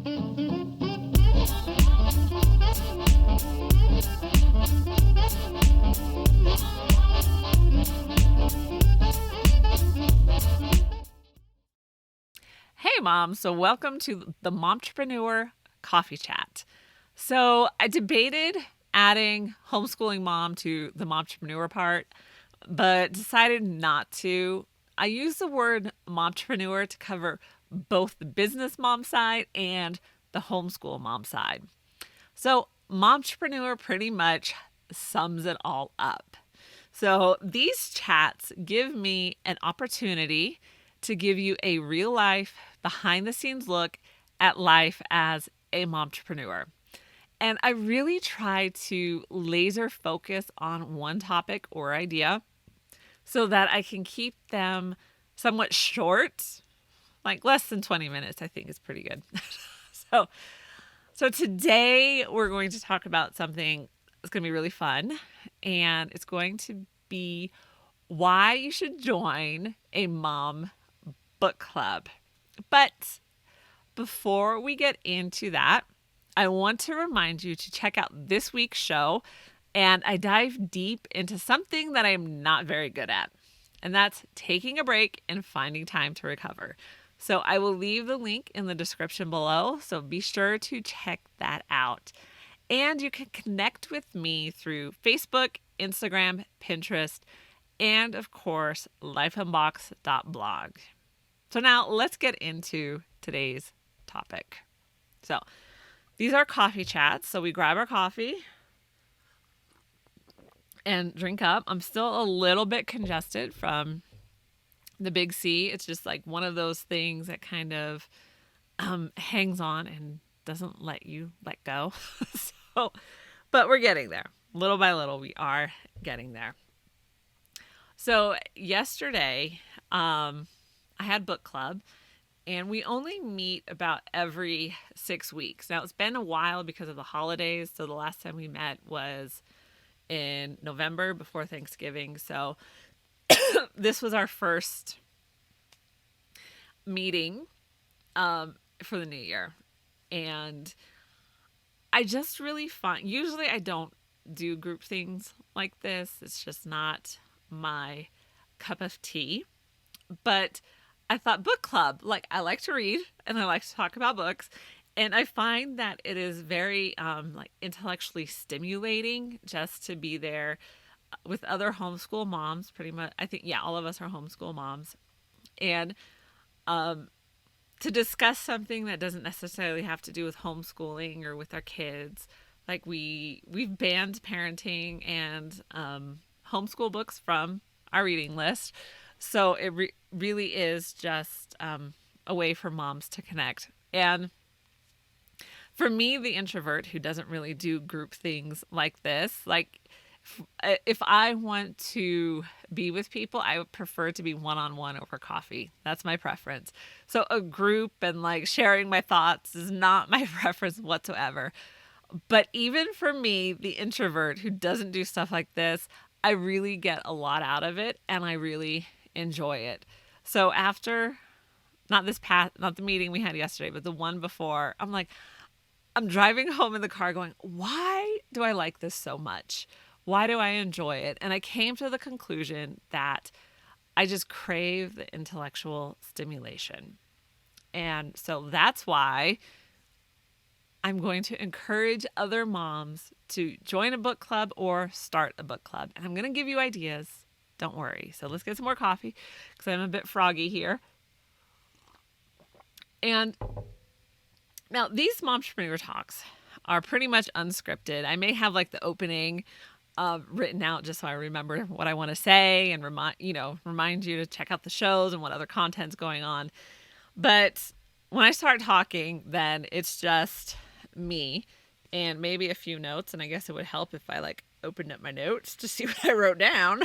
Hey, Mom. So welcome to the Momtrepreneur Coffee Chat. So I debated adding homeschooling mom to the Momtrepreneur part, but decided not to. I use the word Momtrepreneur to cover both the business mom side and the homeschool mom side. So Momtrepreneur pretty much sums it all up. So these chats give me an opportunity to give you a real life, behind the scenes look at life as a momtrepreneur. And I really try to laser focus on one topic or idea so that I can keep them somewhat short, like less than 20 minutes, I think is pretty good. So today we're going to talk about something that's going to be really fun, and it's going to be why you should join a mom book club. But before we get into that, I want to remind you to check out this week's show, and I dive deep into something that I'm not very good at, and that's taking a break and finding time to recover. So I will leave the link in the description below, so be sure to check that out. And you can connect with me through Facebook, Instagram, Pinterest, and of course, lifeunbox.blog. So now let's get into today's topic. So these are coffee chats. So we grab our coffee and drink up. I'm still a little bit congested from the big C. It's just like one of those things that kind of hangs on and doesn't let you let go. But we're getting there. Little by little, we are getting there. So yesterday, I had book club, and we only meet about every 6 weeks. Now, it's been a while because of the holidays. So the last time we met was in November before Thanksgiving. So this was our first meeting for the new year. And I just really find, usually I don't do group things like this. It's just not my cup of tea. But I thought book club, like I like to read and I like to talk about books. And I find that it is very like intellectually stimulating just to be there with other homeschool moms, pretty much. I think, yeah, all of us are homeschool moms. And to discuss something that doesn't necessarily have to do with homeschooling or with our kids. Like we've banned parenting and homeschool books from our reading list. So it really is just a way for moms to connect. And for me, the introvert who doesn't really do group things like this, like if I want to be with people, I would prefer to be one-on-one over coffee. That's my preference. So a group and like sharing my thoughts is not my preference whatsoever. But even for me, the introvert who doesn't do stuff like this, I really get a lot out of it and I really enjoy it. So after, not the meeting we had yesterday, but the one before, I'm driving home in the car going, why do I like this so much? Why do I enjoy it? And I came to the conclusion that I just crave the intellectual stimulation. And so that's why I'm going to encourage other moms to join a book club or start a book club. And I'm going to give you ideas. Don't worry. So let's get some more coffee because I'm a bit froggy here. And now these Momtrepreneur talks are pretty much unscripted. I may have like the opening written out just so I remember what I want to say and remind you to check out the shows and what other content's going on. But when I start talking, then it's just me and maybe a few notes. And I guess it would help if I like opened up my notes to see what I wrote down.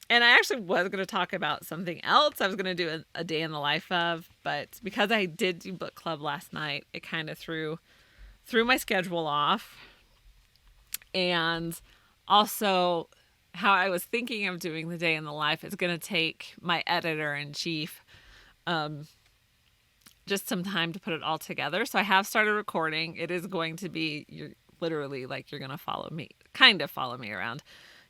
And I actually was going to talk about something else. I was going to do a day in the life of, but because I did do book club last night, it kind of threw my schedule off. And also how I was thinking of doing the day in the life is going to take my editor-in-chief just some time to put it all together. So I have started recording. It is going to be, you're literally like, you're going to follow me, kind of follow me around.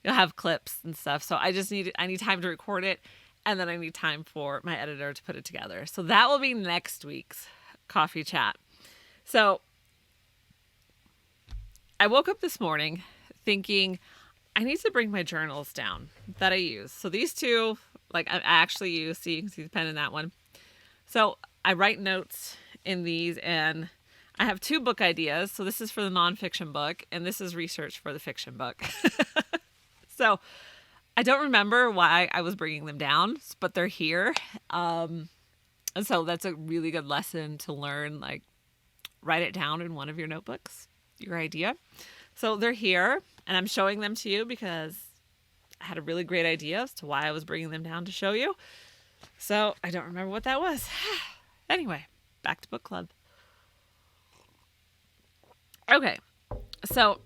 You'll have clips and stuff. So I need time to record it. And then I need time for my editor to put it together. So that will be next week's coffee chat. So I woke up this morning thinking I need to bring my journals down that I use. So these two, like I actually use, see, you can see the pen in that one. So I write notes in these, and I have 2 book ideas. So this is for the nonfiction book, and this is research for the fiction book. So I don't remember why I was bringing them down, but they're here. And so that's a really good lesson to learn, like write it down in one of your notebooks, your idea. So they're here, and I'm showing them to you because I had a really great idea as to why I was bringing them down to show you. So I don't remember what that was. Anyway, back to book club. Okay, so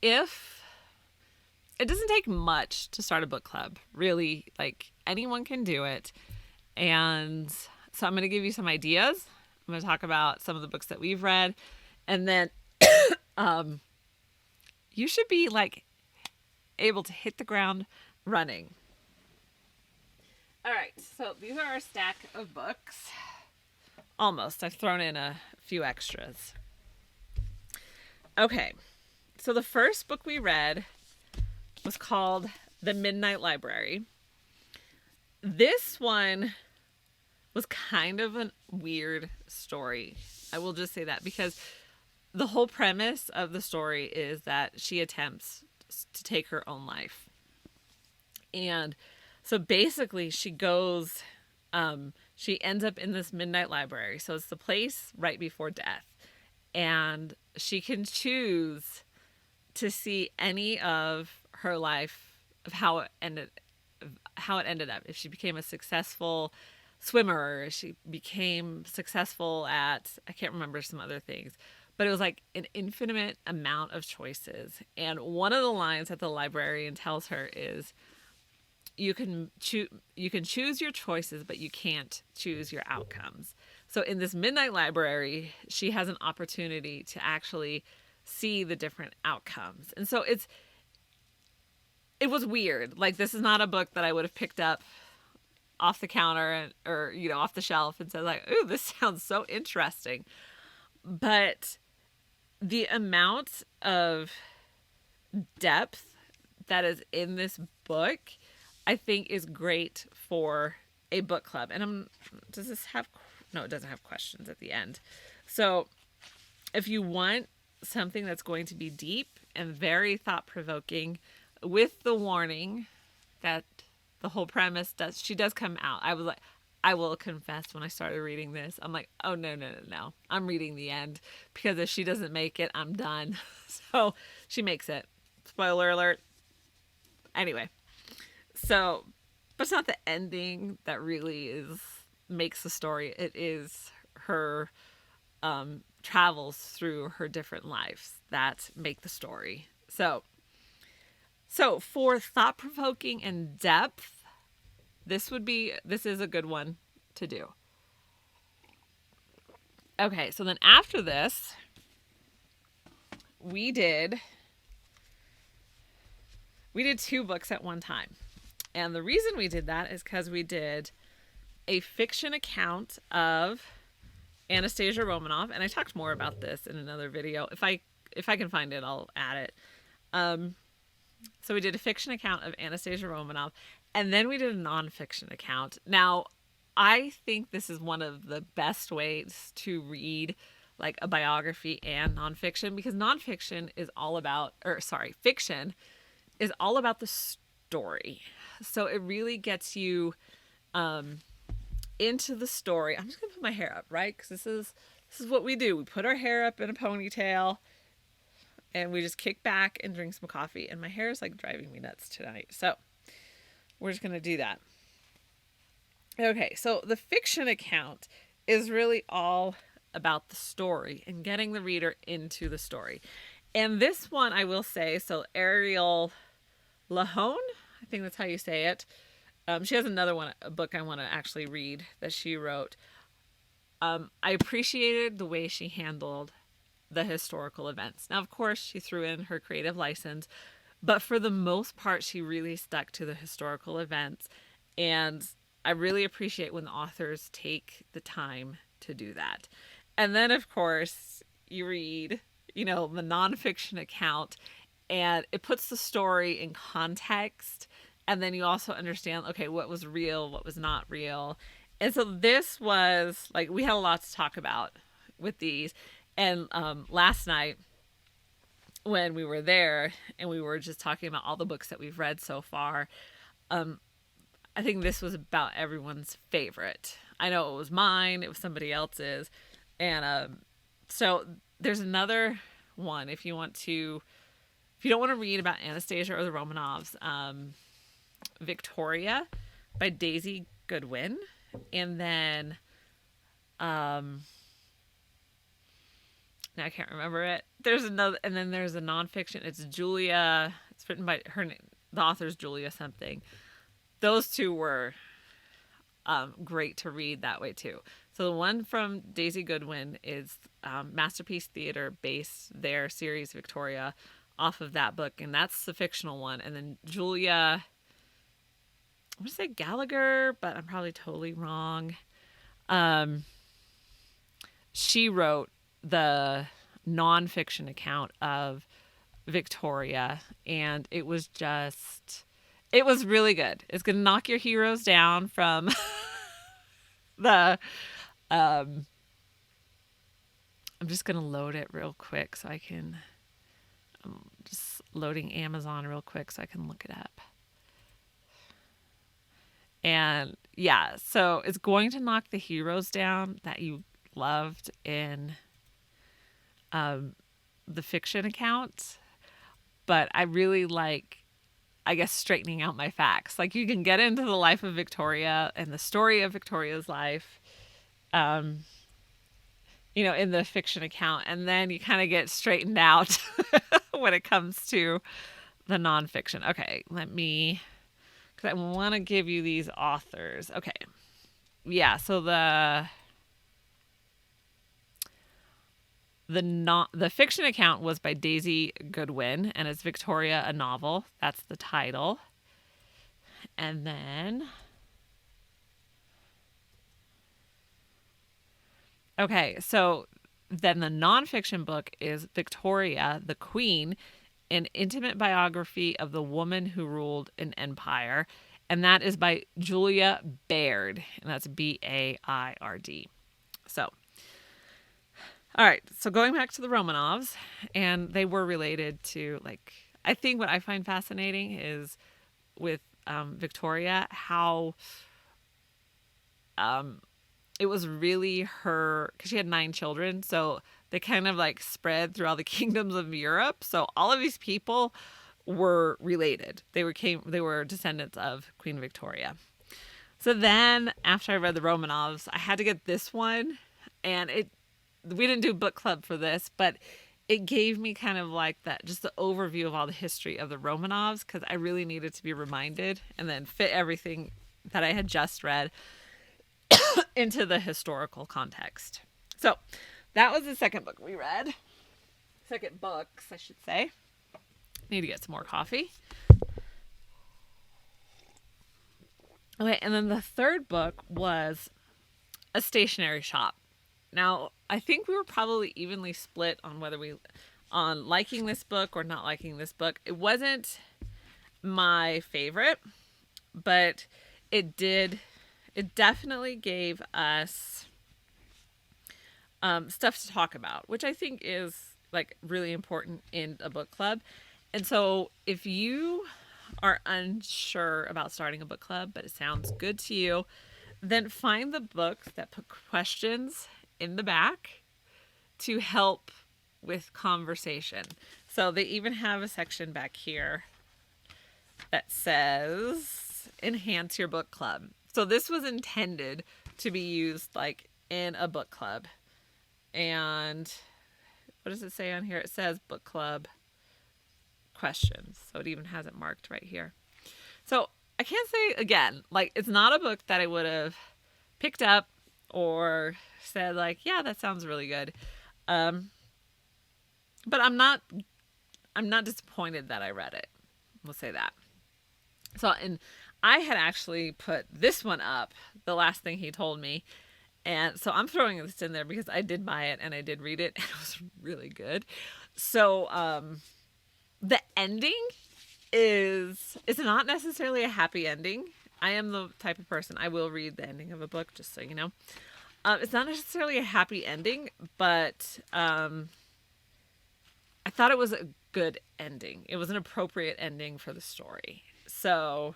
if it doesn't take much to start a book club, really, like anyone can do it. And so I'm going to give you some ideas. I'm going to talk about some of the books that we've read, and then you should be like able to hit the ground running. All right, so these are our stack of books. Almost. I've thrown in a few extras. Okay, so the first book we read was called The Midnight Library. This one was kind of a weird story. I will just say that, because the whole premise of the story is that she attempts to take her own life. And so basically she goes, she ends up in this midnight library. So it's the place right before death. And she can choose to see any of her life, of how it ended up. If she became a successful swimmer, or she became successful at, I can't remember some other things, but it was like an infinite amount of choices. And one of the lines that the librarian tells her is, you can choose your choices, but you can't choose your outcomes. So in this midnight library, she has an opportunity to actually see the different outcomes. And so it was weird. Like, this is not a book that I would have picked up off the counter or off the shelf and said like, ooh, this sounds so interesting. But the amount of depth that is in this book, I think, is great for a book club. And does this have, no, it doesn't have questions at the end. So if you want something that's going to be deep and very thought-provoking, with the warning that the whole premise she does come out. I will confess, when I started reading this, I'm like, oh, no. I'm reading the end, because if she doesn't make it, I'm done. So she makes it. Spoiler alert. Anyway, so, but it's not the ending that really makes the story. It is her travels through her different lives that make the story. So for thought-provoking and depth, this is a good one to do. Okay, so then after this, we did 2 books at one time. And the reason we did that is because we did a fiction account of Anastasia Romanov, and I talked more about this in another video. If I can find it, I'll add it. So we did a fiction account of Anastasia Romanov, and then we did a nonfiction account. Now, I think this is one of the best ways to read like a biography and nonfiction, because fiction is all about the story. So it really gets you into the story. I'm just gonna put my hair up, right? Because this is what we do. We put our hair up in a ponytail, and we just kick back and drink some coffee. And my hair is like driving me nuts tonight. So we're just going to do that. Okay, so the fiction account is really all about the story and getting the reader into the story. And this one, I will say, so Ariel Lahone, I think that's how you say it. She has another one, a book I want to actually read that she wrote. I appreciated the way she handled the historical events. Now, of course, she threw in her creative license, but for the most part, she really stuck to the historical events. And I really appreciate when the authors take the time to do that. And then, of course, you read, the nonfiction account, and it puts the story in context. And then you also understand, okay, what was real, what was not real. And so this was like, we had a lot to talk about with these. And last night, when we were there and we were just talking about all the books that we've read so far, I think this was about everyone's favorite. I know it was mine, it was somebody else's. And so there's another one if you don't want to read about Anastasia or the Romanovs, Victoria by Daisy Goodwin. And then now I can't remember it. There's another, and then there's a nonfiction. It's Julia. It's written by her name. The author's Julia something. Those two were great to read that way too. So the one from Daisy Goodwin is Masterpiece Theater based their series Victoria off of that book, and that's the fictional one. And then Julia, I'm gonna say Gallagher, but I'm probably totally wrong. She wrote the nonfiction account of Victoria, and it was really good. It's gonna knock your heroes down from the I'm just gonna load it real quick so I can I'm just loading Amazon real quick so I can look it up. And yeah, so it's going to knock the heroes down that you loved in the fiction account, but I really like, I guess, straightening out my facts. Like, you can get into the life of Victoria and the story of Victoria's life, in the fiction account, and then you kind of get straightened out when it comes to the nonfiction. Okay, because I want to give you these authors. Okay, yeah, so the fiction account was by Daisy Goodwin, and it's Victoria, a novel. That's the title. And then, okay, so then the nonfiction book is Victoria, the Queen, an intimate biography of the woman who ruled an empire. And that is by Julia Baird, and that's Baird. So, all right, so going back to the Romanovs, and they were related to, like, I think what I find fascinating is with Victoria, how it was really her, because she had 9 children, so they kind of like spread through all the kingdoms of Europe. So all of these people were related. They were descendants of Queen Victoria. So then after I read the Romanovs, I had to get this one, and we didn't do book club for this, but it gave me kind of like that, just the overview of all the history of the Romanovs, because I really needed to be reminded and then fit everything that I had just read into the historical context. So that was the second book we read. Second books, I should say. Need to get some more coffee. Okay, and then the third book was A Stationery Shop. Now, I think we were probably evenly split on on liking this book or not liking this book. It wasn't my favorite, but it definitely gave us stuff to talk about, which I think is like really important in a book club. And so if you are unsure about starting a book club, but it sounds good to you, then find the books that put questions in the back to help with conversation. So they even have a section back here that says enhance your book club. So this was intended to be used like in a book club. And what does it say on here? It says book club questions. So it even has it marked right here. So I can't say again, like, it's not a book that I would have picked up or said like, yeah, that sounds really good. Um, but I'm not disappointed that I read it. We'll say that. So, and I had actually put this one up, the last thing he told me. And so I'm throwing this in there because I did buy it and I did read it and it was really good. So, the ending is it's not necessarily a happy ending. I am the type of person I will read the ending of a book, just so you know. It's not necessarily a happy ending, but I thought it was a good ending. It was an appropriate ending for the story. So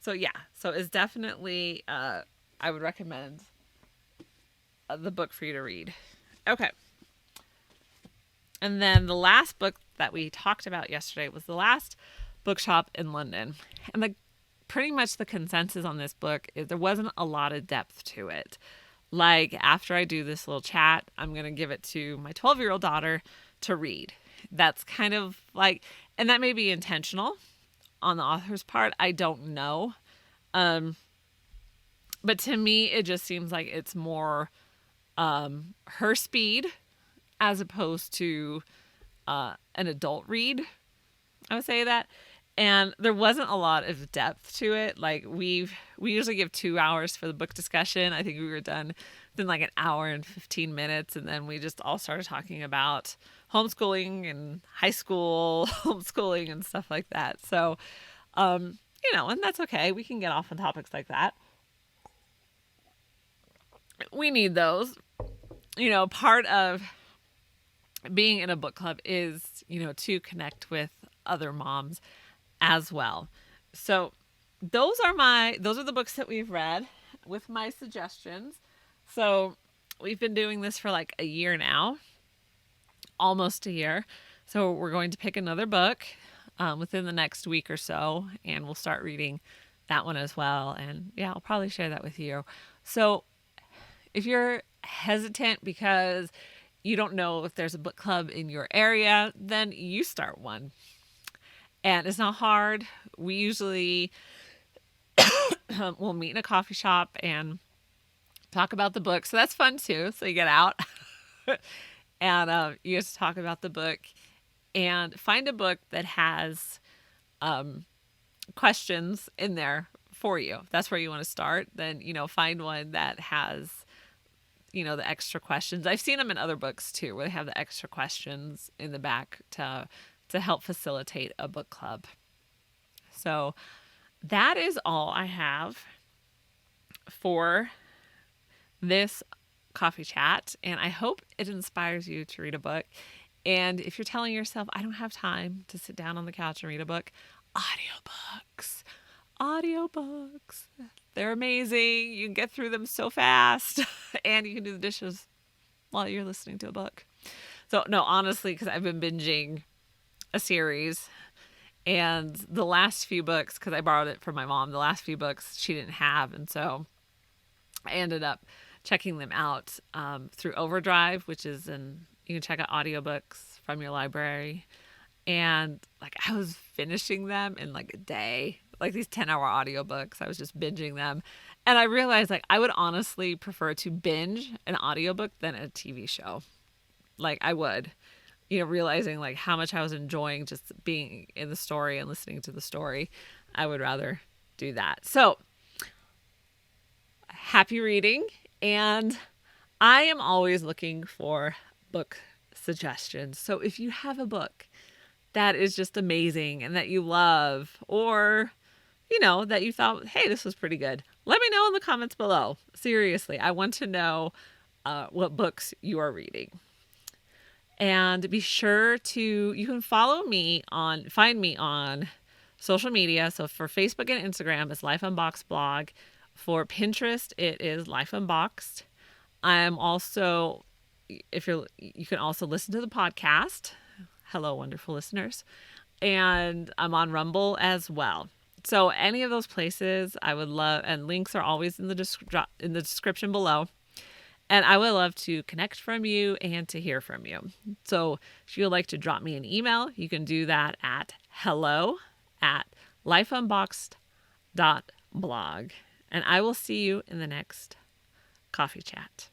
yeah. So it's definitely I would recommend the book for you to read. Okay. And then the last book that we talked about yesterday was the last bookshop in London. And pretty much the consensus on this book is there wasn't a lot of depth to it. Like, after I do this little chat, I'm going to give it to my 12-year-old daughter to read. That's kind of like, and that may be intentional on the author's part. I don't know. But to me, it just seems like it's more her speed as opposed to an adult read. I would say that. And there wasn't a lot of depth to it. Like, we usually give 2 hours for the book discussion. I think we were done within like an hour and 15 minutes. And then we just all started talking about homeschooling and high school homeschooling and stuff like that. So, and that's okay. We can get off on topics like that. We need those. Part of being in a book club is, to connect with other moms as well. So those are the books that we've read with my suggestions. So we've been doing this for like a year now, almost a year. So we're going to pick another book within the next week or so, and we'll start reading that one as well. And yeah, I'll probably share that with you. So if you're hesitant because you don't know if there's a book club in your area, then you start one. And it's not hard. We usually will meet in a coffee shop and talk about the book. So that's fun too. So you get out and you get to talk about the book and find a book that has questions in there for you. If that's where you want to start, then, find one that has, the extra questions. I've seen them in other books too, where they have the extra questions in the back to help facilitate a book club. So that is all I have for this coffee chat. And I hope it inspires you to read a book. And if you're telling yourself, I don't have time to sit down on the couch and read a book, audiobooks. They're amazing. You can get through them so fast and you can do the dishes while you're listening to a book. So no, honestly, because I've been binging a series, and the last few books, because I borrowed it from my mom, the last few books she didn't have, and so I ended up checking them out through Overdrive, which is you can check out audiobooks from your library, and like I was finishing them in like a day, like these 10-hour audiobooks. I was just binging them, and I realized like I would honestly prefer to binge an audiobook than a TV show. Like I would. Realizing like how much I was enjoying just being in the story and listening to the story. I would rather do that. So happy reading. And I am always looking for book suggestions. So if you have a book that is just amazing and that you love, or, that you thought, hey, this was pretty good, let me know in the comments below. Seriously, I want to know what books you are reading. And be sure you can find me on social media. So for Facebook and Instagram, it's Life Unboxed Blog. For Pinterest, it is Life Unboxed. I'm also, you can also listen to the podcast. Hello, wonderful listeners. And I'm on Rumble as well. So any of those places I would love, and links are always in the description below. And I would love to connect from you and to hear from you. So if you'd like to drop me an email, you can do that at hello@lifeunboxed.blog. And I will see you in the next coffee chat.